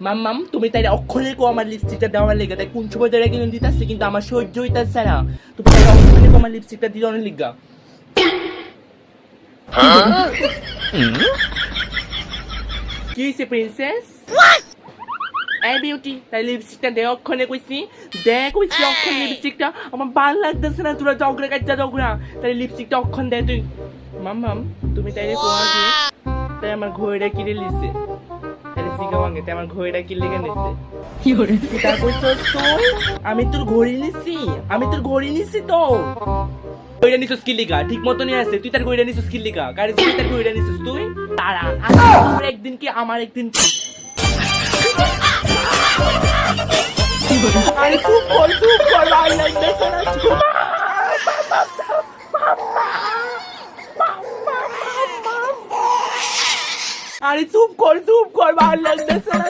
মাম্মাম তুমি তাই অক্ষরে কো আমার লিপস্টিকটা দেওয়ার লেগে তাই কোন সময় ধরে কিনে দিতেছে কিন্তু আমার সহ্য হইতাছে না তুমি তাই অক্ষরে কো আমার লিপস্টিকটা দিল অনেক লিগা কি হইছে প্রিন্সেস এই বিউটি তাই লিপস্টিকটা দে অক্ষরে কইছি অক্ষর লিপস্টিকটা আমার ভাল লাগতেছে না তোরা ঝগড়া কাটটা ঝগড়া তাই লিপস্টিকটা অক্ষণ দে তুই মাম্মাম তুমি তাই কোয়া কি তাই আমার ঘড়িটা কিনে লিছে তাহলে সিগা ভাঙে তাই আমার ঘড়িটা কি লেগে নিছে তারপর তুই আমি তোর ঘড়ি নিছি তো ঘড়িটা নিছিস কি লিগা ঠিক মতো নিয়ে আসছে তুই তার ঘড়িটা নিছিস কি লিগা গাড়ি তুই তার ঘড়িটা নিছিস তুই তারা তোর একদিন কি আমার একদিন কি আরে চুপ কর ভাই লাগতেছে না আরে চুপ কর ভাই লাগতেছে না